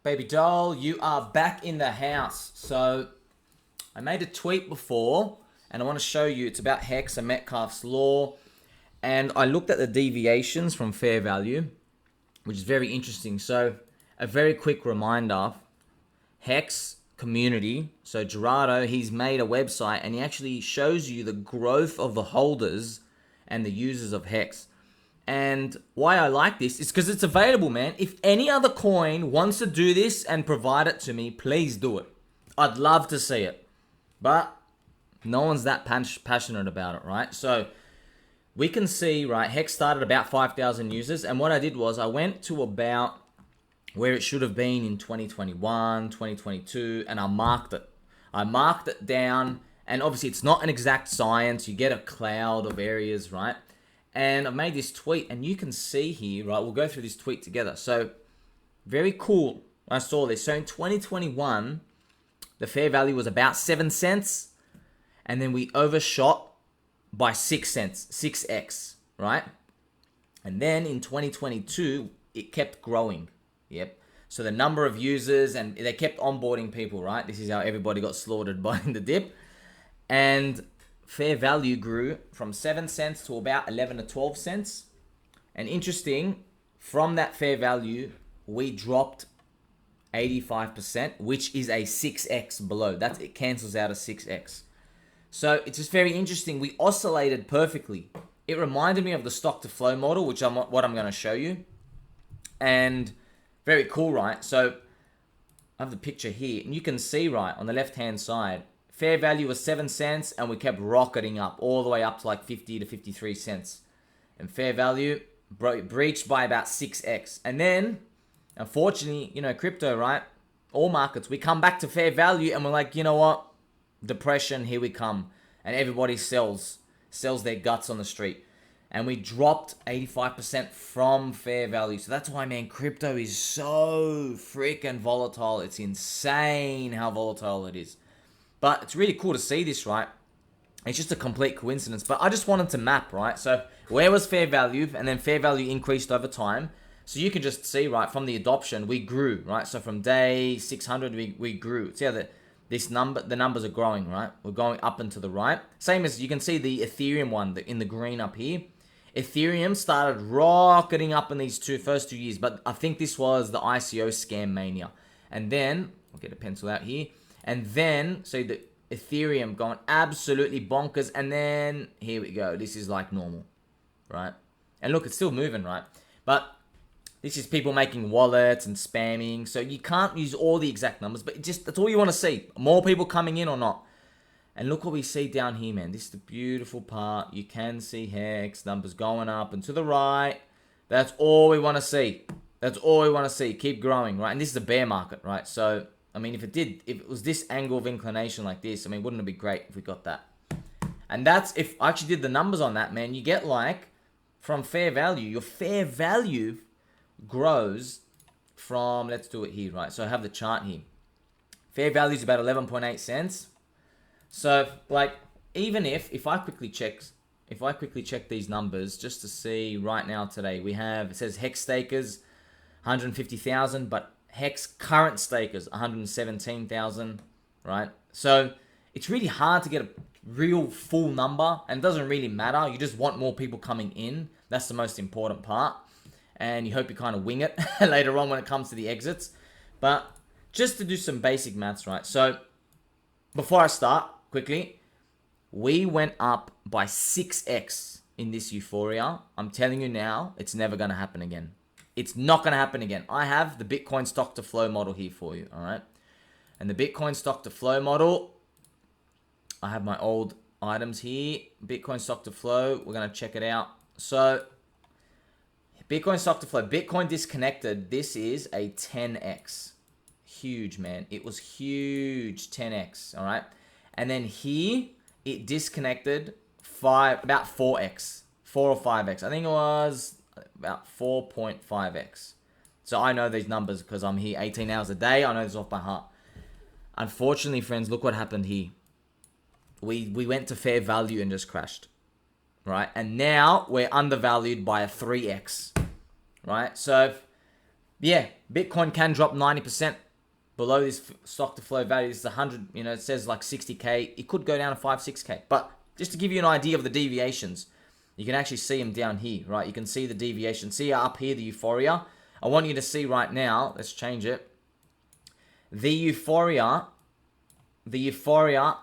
Baby doll, you are back in the house. So I made a tweet before and I want to show you. It's about HEX and Metcalfe's law. And I looked at the deviations from fair value, which is very interesting. So a very quick reminder, HEX community. So Gerardo, he's made a website and he actually shows you the growth of the holders and the users of HEX. And why I like this is because it's available, man. If any other coin wants to do this and provide it to me, please do it. I'd love to see it. But no one's that passionate about it, right? So we can see, right, HEX started about 5,000 users. And what I did was I went to about where it should have been in 2021, 2022, and I marked it. I marked it down. And obviously it's not an exact science. You get a cloud of areas, right? And I've made this tweet, and you can see here, right? We'll go through this tweet together. So, very cool. I saw this. So, in 2021, the fair value was about 7 cents. And then we overshot by 6 cents, 6x, right? And then in 2022, it kept growing. Yep. So, the number of users, and they kept onboarding people, right? This is how everybody got slaughtered buying the dip. And fair value grew from 7 cents to about 11 to 12 cents. And interesting, from that fair value, we dropped 85%, which is a 6x below. It cancels out a 6x. So it's just very interesting. We oscillated perfectly. It reminded me of the stock to flow model, which what I'm going to show you. And very cool, right? So I have the picture here, and you can see, right, on the left-hand side, fair value was 7 cents, and we kept rocketing up all the way up to like 50 to 53 cents. And fair value breached by about 6x. And then, unfortunately, crypto, right? All markets, we come back to fair value, and we're like, you know what? Depression, here we come. And everybody sells their guts on the street. And we dropped 85% from fair value. So that's why, man, crypto is so freaking volatile. It's insane how volatile it is. But it's really cool to see this, right? It's just a complete coincidence. But I just wanted to map, right? So where was fair value? And then fair value increased over time. So you can just see, right, from the adoption, we grew, right? So from day 600, we grew. See how the numbers are growing, right? We're going up and to the right. Same as you can see the Ethereum one in the green up here. Ethereum started rocketing up in these first 2 years. But I think this was the ICO scam mania. And then, I'll get a pencil out here. And then, so the Ethereum going absolutely bonkers. And then, here we go. This is like normal, right? And look, it's still moving, right? But this is people making wallets and spamming. So you can't use all the exact numbers. But that's all you want to see. More people coming in or not. And look what we see down here, man. This is the beautiful part. You can see HEX numbers going up and to the right. That's all we want to see. That's all we want to see. Keep growing, right? And this is a bear market, right? So I mean, if it was this angle of inclination like this, I mean, wouldn't it be great if we got that? And that's, if I actually did the numbers on that, man, you get like, from fair value, your fair value grows from, let's do it here, right? So I have the chart here. Fair value is about 11.8 cents. So, like, even if I quickly check these numbers, just to see right now today, we have, it says HEX stakers, 150,000, but HEX current stakers, 117,000, right? So it's really hard to get a real full number, and it doesn't really matter. You just want more people coming in. That's the most important part. And you hope you kind of wing it later on when it comes to the exits. But just to do some basic maths, right? So before I start, quickly, we went up by 6x in this euphoria. I'm telling you now, it's never going to happen again. It's not going to happen again. I have the Bitcoin stock to flow model here for you, all right? And the Bitcoin stock to flow model, I have my old items here. Bitcoin stock to flow, we're going to check it out. So, Bitcoin stock to flow, Bitcoin disconnected, this is a 10x. Huge, man. It was huge, 10x, all right? And then here, it disconnected about 4x, 4 or 5x. I think it was about 4.5x. So I know these numbers because I'm here 18 hours a day. I know this off by heart. Unfortunately, friends, look what happened here. We went to fair value and just crashed, right? And now we're undervalued by a 3x, right? So Yeah, Bitcoin can drop 90% below this stock to flow value. This is 100, it says like 60K. It could go down to 5, 6K. But just to give you an idea of the deviations, you can actually see them down here, right? You can see the deviation. See up here, the euphoria. I want you to see right now, let's change it. The euphoria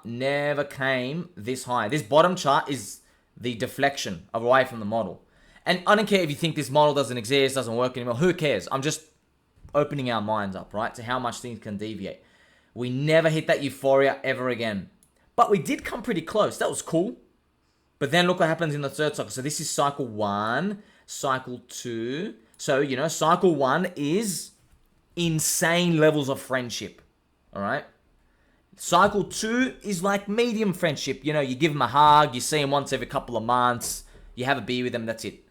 never came this high. This bottom chart is the deflection away from the model. And I don't care if you think this model doesn't exist, doesn't work anymore. Who cares? I'm just opening our minds up, right, to how much things can deviate. We never hit that euphoria ever again. But we did come pretty close. That was cool. But then look what happens in the third cycle. So this is cycle 1, cycle 2. So, cycle 1 is insane levels of friendship. All right? Cycle 2 is like medium friendship. You give them a hug, you see them once every couple of months, you have a beer with them, that's it.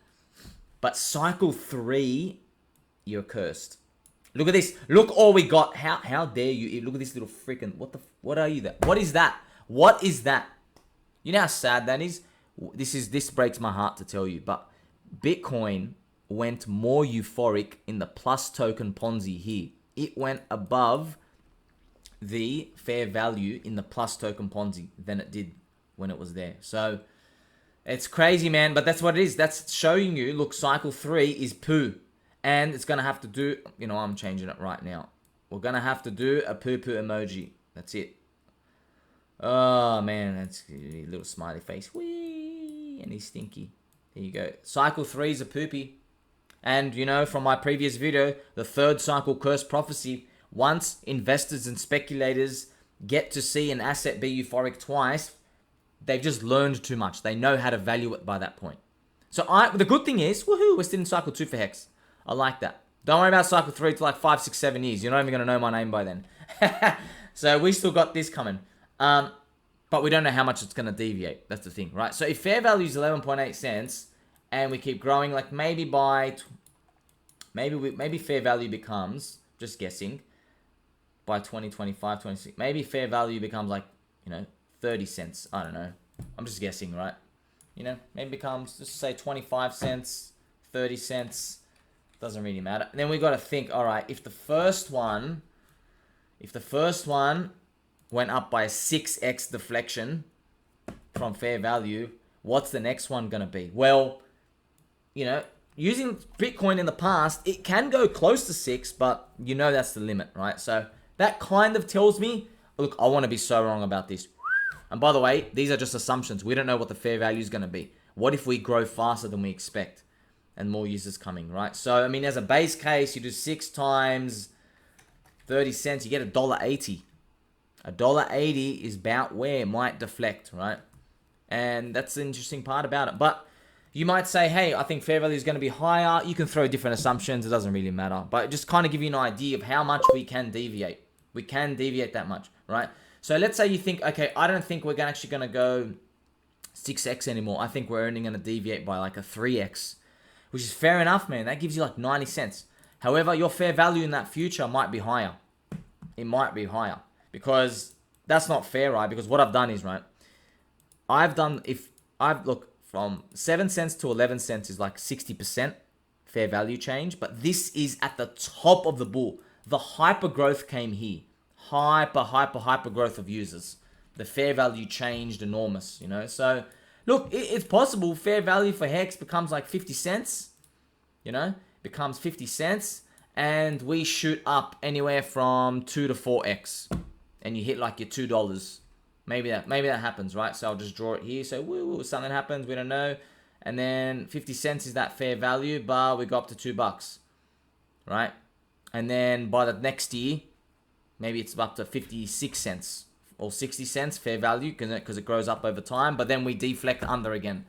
But cycle 3, you're cursed. Look at this. Look all we got. How dare you? Look at this little freaking, what are you that? What is that? What is that? You know how sad that is? This breaks my heart to tell you, but Bitcoin went more euphoric in the plus token Ponzi here. It went above the fair value in the plus token Ponzi than it did when it was there. So it's crazy, man, but that's what it is. That's showing you, look, cycle 3 is poo. And it's going to have to do, I'm changing it right now. We're going to have to do a poo-poo emoji. That's it. Oh, man, that's a little smiley face. Whee! And he's stinky. There you go. Cycle 3 is a poopy. And, from my previous video, the third cycle curse prophecy, once investors and speculators get to see an asset be euphoric twice, they've just learned too much. They know how to value it by that point. So the good thing is, woohoo, we're still in cycle 2 for HEX. I like that. Don't worry about cycle 3 to like 5, 6, 7 years. You're not even going to know my name by then. So we still got this coming. But we don't know how much it's going to deviate. That's the thing, right? So if fair value is 11.8 cents and we keep growing, like maybe maybe fair value becomes, just guessing, by 2025, 26, maybe fair value becomes like, 30 cents. I don't know. I'm just guessing, right? Maybe becomes, just say 25 cents, 30 cents. Doesn't really matter. And then we got to think, all right, if the first one went up by a 6x deflection from fair value, what's the next one going to be? Well, using Bitcoin in the past, it can go close to 6, but that's the limit, right? So that kind of tells me, look, I want to be so wrong about this. And by the way, these are just assumptions. We don't know what the fair value is going to be. What if we grow faster than we expect? And more users coming, right? So, as a base case, you do 6 times 30 cents, you get $1.80. $1.80 is about where it might deflect, right? And that's the interesting part about it. But you might say, hey, I think fair value is going to be higher. You can throw different assumptions. It doesn't really matter. But just kind of give you an idea of how much we can deviate. We can deviate that much, right? So let's say you think, okay, I don't think we're actually going to go 6x anymore. I think we're only going to deviate by like a 3x. Which is fair enough, man. That gives you like 90 cents. However, your fair value in that future might be higher. It might be higher. Because that's not fair, right? Because what I've done is, right, look, from 7 cents to 11 cents is like 60% fair value change. But this is at the top of the bull. The hyper growth came here. Hyper growth of users. The fair value changed enormous, So look, it's possible fair value for HEX becomes like 50 cents, becomes 50 cents, and we shoot up anywhere from 2 to 4x, and you hit like your $2. Maybe that happens, right? So I'll just draw it here. So woo, something happens, we don't know, and then 50 cents is that fair value, but we go up to $2, right? And then by the next year, maybe it's up to 56 cents. Or 60 cents fair value because it grows up over time, but then we deflect under again.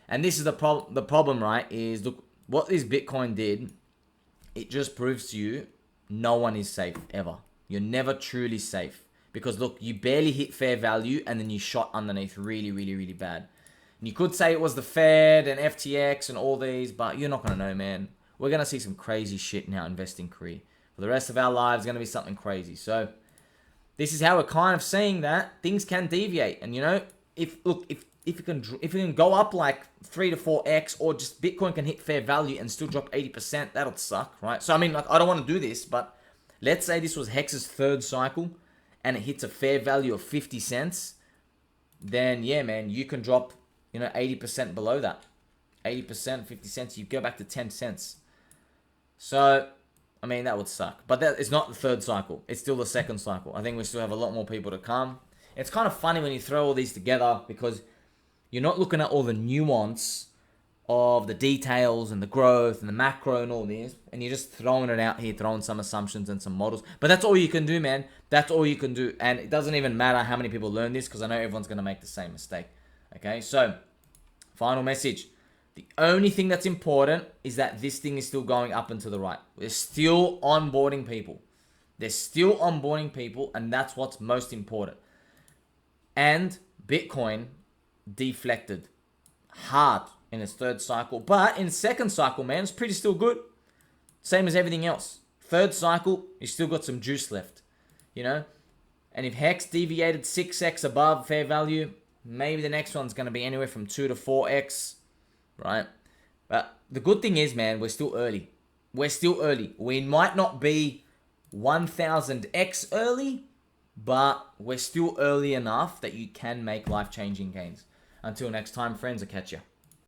And this is the problem, right, is look, what this Bitcoin did, it just proves to you no one is safe ever. You're never truly safe because look, you barely hit fair value and then you shot underneath really bad. And you could say it was the Fed and FTX and all these, but you're not going to know, man. We're going to see some crazy shit in our investing career. For the rest of our lives, it's going to be something crazy. So this is how we're kind of seeing that things can deviate. And if if it can go up like 3 to 4x, or just Bitcoin can hit fair value and still drop 80%, that'll suck, right? So I mean, like, I don't want to do this, but let's say this was HEX's third cycle and it hits a fair value of 50 cents, then yeah, man, you can drop, 80% below that. 80%, 50 cents, you go back to 10 cents. So, I mean, that would suck. But that is not the third cycle. It's still the second cycle. I think we still have a lot more people to come. It's kind of funny when you throw all these together because you're not looking at all the nuance of the details and the growth and the macro and all this, and you're just throwing it out here, throwing some assumptions and some models. But that's all you can do, man. That's all you can do. And it doesn't even matter how many people learn this, because I know everyone's going to make the same mistake. Okay, so final message. The only thing that's important is that this thing is still going up and to the right. We're still onboarding people. They're still onboarding people, and that's what's most important. And Bitcoin deflected hard in its third cycle, but in second cycle, man, it's pretty still good. Same as everything else. Third cycle, you still got some juice left, And if HEX deviated 6x above fair value, maybe the next one's going to be anywhere from 2 to 4x, right? But the good thing is, man, we're still early. We're still early. We might not be 1000x early, but we're still early enough that you can make life-changing gains. Until next time, friends, I'll catch you.